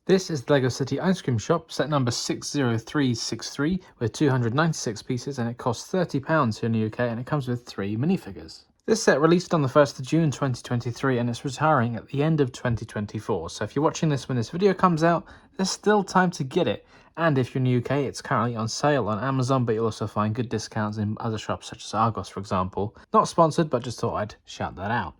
This is the LEGO City Ice Cream Shop, set number 60363 with 296 pieces, and it costs £30 here in the UK, and it comes with 3 minifigures. This set released on the 1st of June 2023 and it's retiring at the end of 2024, so if you're watching this when this video comes out, there's still time to get it. And if you're in the UK, it's currently on sale on Amazon, but you'll also find good discounts in other shops such as Argos, for example. Not sponsored, but just thought I'd shout that out.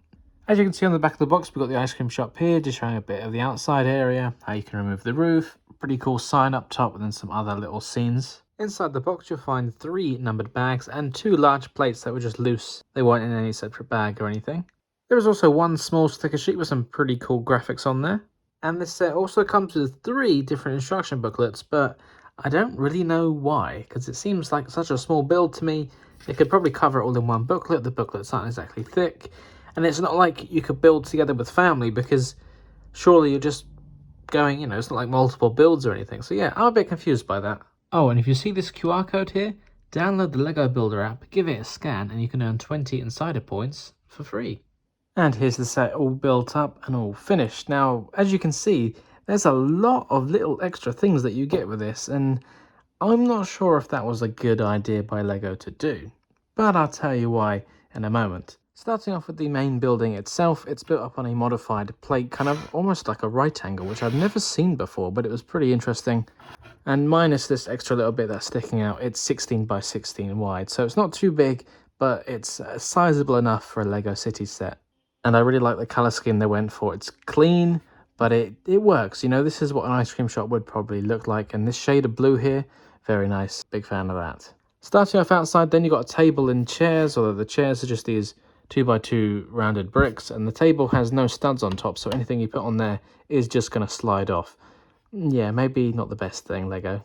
As you can see on the back of the box, we've got the ice cream shop here, just showing a bit of the outside area, how you can remove the roof, pretty cool sign up top, and then some other little scenes. Inside the box, you'll find 3 numbered bags and 2 large plates that were just loose. They weren't in any separate bag or anything. There was also 1 small sticker sheet with some pretty cool graphics on there. And this set also comes with 3 different instruction booklets, but I don't really know why, because it seems like such a small build to me. They could probably cover it all in one booklet. The booklets aren't exactly thick. And it's not like you could build together with family, because surely you're just going, it's not like multiple builds or anything. So yeah, I'm a bit confused by that. Oh, and if you see this QR code here, download the Lego Builder app, give it a scan, and you can earn 20 Insider points for free. And here's the set all built up and all finished. Now, as you can see, there's a lot of little extra things that you get with this, and I'm not sure if that was a good idea by Lego to do. But I'll tell you why in a moment. Starting off with the main building itself, it's built up on a modified plate, kind of almost like a right angle, which I've never seen before, but it was pretty interesting. And minus this extra little bit that's sticking out, it's 16 by 16 wide, so it's not too big, but it's sizable enough for a Lego City set. And I really like the colour scheme they went for. It's clean, but it works. This is what an ice cream shop would probably look like, and this shade of blue here, very nice. Big fan of that. Starting off outside, then you've got a table and chairs, although the chairs are just these 2x2 rounded bricks, and the table has no studs on top, so anything you put on there is just going to slide off. Yeah, maybe not the best thing, Lego.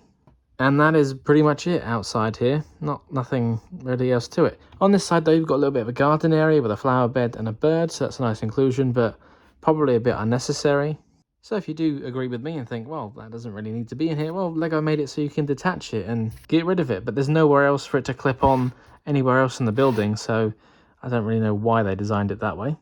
And that is pretty much it outside here. Nothing really else to it. On this side though, you've got a little bit of a garden area with a flower bed and a bird, so that's a nice inclusion, but probably a bit unnecessary. So if you do agree with me and think, well, that doesn't really need to be in here, well, Lego made it so you can detach it and get rid of it, but there's nowhere else for it to clip on anywhere else in the building, so I don't really know why they designed it that way.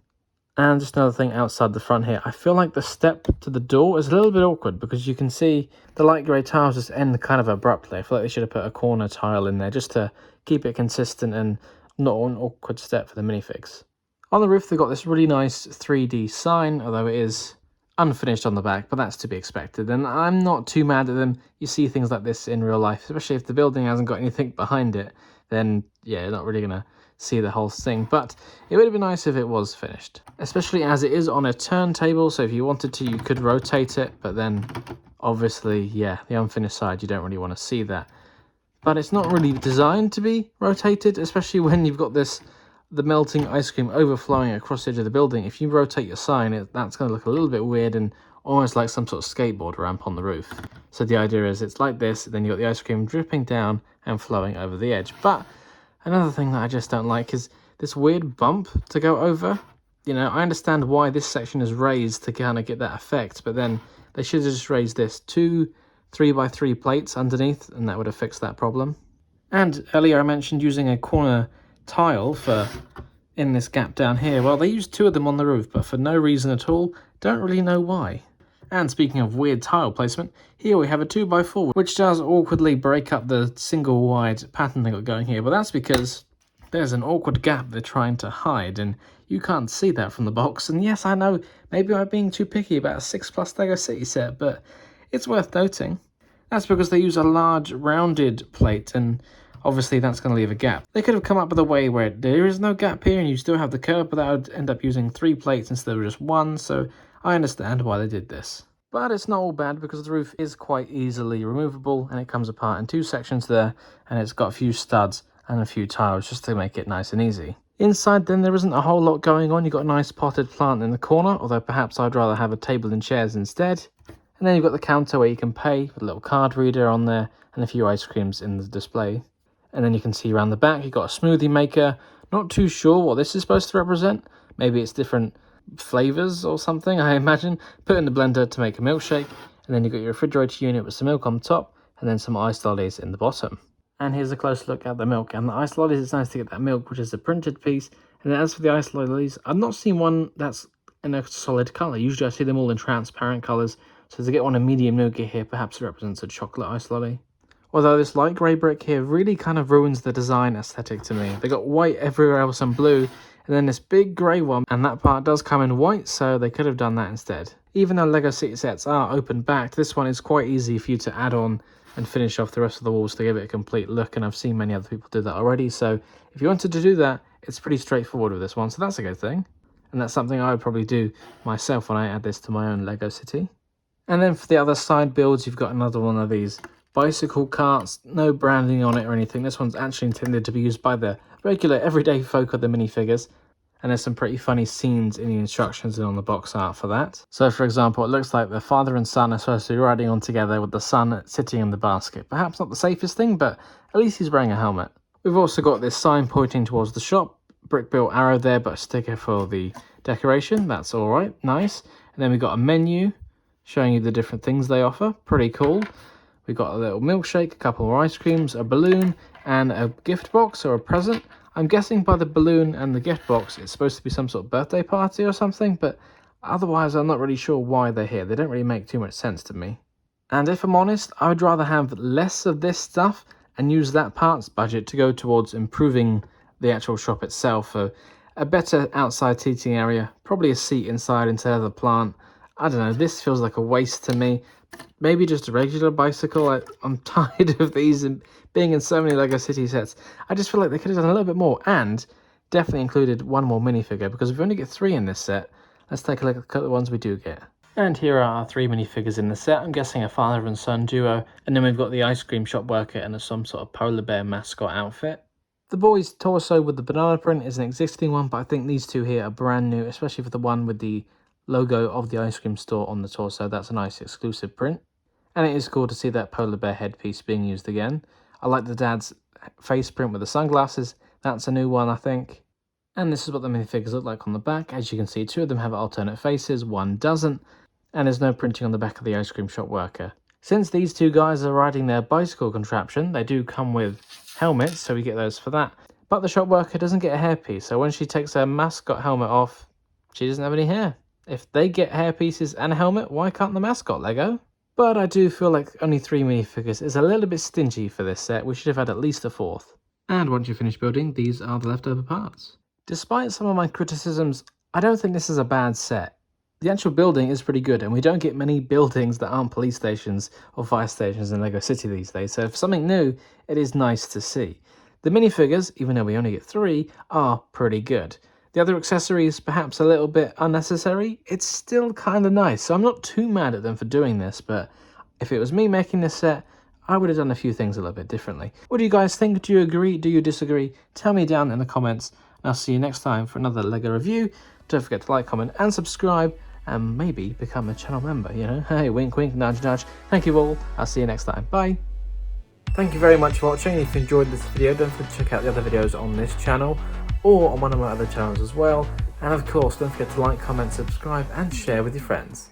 And just another thing outside the front here, I feel like the step to the door is a little bit awkward, because you can see the light grey tiles just end kind of abruptly. I feel like they should have put a corner tile in there just to keep it consistent and not an awkward step for the minifigs. On the roof, they've got this really nice 3D sign, although it is unfinished on the back, but that's to be expected. And I'm not too mad at them. You see things like this in real life, especially if the building hasn't got anything behind it, then yeah, you're not really going to see the whole thing, but it would have been nice if it was finished, especially as it is on a turntable, so if you wanted to you could rotate it, but then obviously, yeah, the unfinished side, you don't really want to see that. But it's not really designed to be rotated, especially when you've got the melting ice cream overflowing across the edge of the building. If you rotate your sign, that's going to look a little bit weird and almost like some sort of skateboard ramp on the roof. So the idea is it's like this, then you've got the ice cream dripping down and flowing over the edge. But another thing that I just don't like is this weird bump to go over. I understand why this section is raised to kind of get that effect, but then they should have just raised this 2 3x3 plates underneath, and that would have fixed that problem. And earlier I mentioned using a corner tile in this gap down here. Well, they used 2 of them on the roof, but for no reason at all. Don't really know why. And speaking of weird tile placement, here we have a 2x4, which does awkwardly break up the single wide pattern they got going here. But that's because there's an awkward gap they're trying to hide, and you can't see that from the box. And yes, I know, maybe I'm being too picky about a 6+ LEGO City set, but it's worth noting. That's because they use a large rounded plate, and obviously that's going to leave a gap. They could have come up with a way where there is no gap here and you still have the curve, but that would end up using 3 plates instead of just 1, so I understand why they did this. But it's not all bad, because the roof is quite easily removable and it comes apart in 2 sections there, and it's got a few studs and a few tiles just to make it nice and easy. Inside then, there isn't a whole lot going on. You've got a nice potted plant in the corner, although perhaps I'd rather have a table and chairs instead. And then you've got the counter where you can pay with a little card reader on there and a few ice creams in the display. And then you can see around the back you've got a smoothie maker. Not too sure what this is supposed to represent. Maybe it's different flavors or something, I imagine. Put in the blender to make a milkshake, and then you've got your refrigerator unit with some milk on top and then some ice lollies in the bottom. And here's a close look at the milk and the ice lollies. It's nice to get that milk, which is a printed piece. And as for the ice lollies, I've not seen one that's in a solid color. Usually I see them all in transparent colors, So to get one in medium nougat here, perhaps it represents a chocolate ice lolly. Although this light grey brick here really kind of ruins the design aesthetic to me. They got white everywhere else and blue, and then this big grey one, and that part does come in white, so they could have done that instead. Even though LEGO City sets are open backed, this one is quite easy for you to add on and finish off the rest of the walls to give it a complete look, and I've seen many other people do that already, so if you wanted to do that, it's pretty straightforward with this one, so that's a good thing. And that's something I would probably do myself when I add this to my own LEGO City. And then for the other side builds, you've got another one of these bicycle carts, no branding on it or anything. This one's actually intended to be used by the regular everyday folk of the minifigures. And there's some pretty funny scenes in the instructions and on the box art for that. So for example, it looks like the father and son are supposed to be riding on together with the son sitting in the basket. Perhaps not the safest thing, but at least he's wearing a helmet. We've also got this sign pointing towards the shop. Brick built arrow there, but a sticker for the decoration. That's all right, nice. And then we've got a menu showing you the different things they offer. Pretty cool. We've got a little milkshake, a couple more ice creams, a balloon, and a gift box or a present. I'm guessing by the balloon and the gift box, it's supposed to be some sort of birthday party or something, but otherwise I'm not really sure why they're here. They don't really make too much sense to me. And if I'm honest, I would rather have less of this stuff and use that parts budget to go towards improving the actual shop itself. A better outside seating area, probably a seat inside instead of the plant. I don't know, this feels like a waste to me. Maybe just a regular bicycle. I'm tired of these and being in so many LEGO City sets. I just feel like they could have done a little bit more, and definitely included one more minifigure, because we only get 3 in this set. Let's take a look at the ones we do get. And here are our 3 minifigures in the set. I'm guessing a father and son duo. And then we've got the ice cream shop worker in some sort of polar bear mascot outfit. The boy's torso with the banana print is an existing one, but I think these two here are brand new, especially for the one with the logo of the ice cream store on the torso. That's a nice exclusive print. And it is cool to see that polar bear headpiece being used again. I like the dad's face print with the sunglasses. That's a new one, I think. And this is what the minifigures look like on the back. As you can see, 2 of them have alternate faces, 1 doesn't. And there's no printing on the back of the ice cream shop worker. Since these 2 guys are riding their bicycle contraption, they do come with helmets, so we get those for that. But the shop worker doesn't get a hairpiece, so when she takes her mascot helmet off, she doesn't have any hair. If they get hairpieces and a helmet, why can't the mascot, LEGO? But I do feel like only 3 minifigures is a little bit stingy for this set. We should have had at least a 4th. And once you finish building, these are the leftover parts. Despite some of my criticisms, I don't think this is a bad set. The actual building is pretty good, and we don't get many buildings that aren't police stations or fire stations in LEGO City these days, so for something new, it is nice to see. The minifigures, even though we only get 3, are pretty good. The other accessories, perhaps a little bit unnecessary, it's still kind of nice, so I'm not too mad at them for doing this, but if it was me making this set, I would have done a few things a little bit differently. What do you guys think? Do you agree? Do you disagree? Tell me down in the comments, and I'll see you next time for another LEGO review. Don't forget to like, comment, and subscribe, and maybe become a channel member, you know? Hey, wink, wink, nudge, nudge. Thank you all. I'll see you next time. Bye. Thank you very much for watching. If you enjoyed this video, don't forget to check out the other videos on this channel, or on one of my other channels as well. And of course, don't forget to like, comment, subscribe, and share with your friends.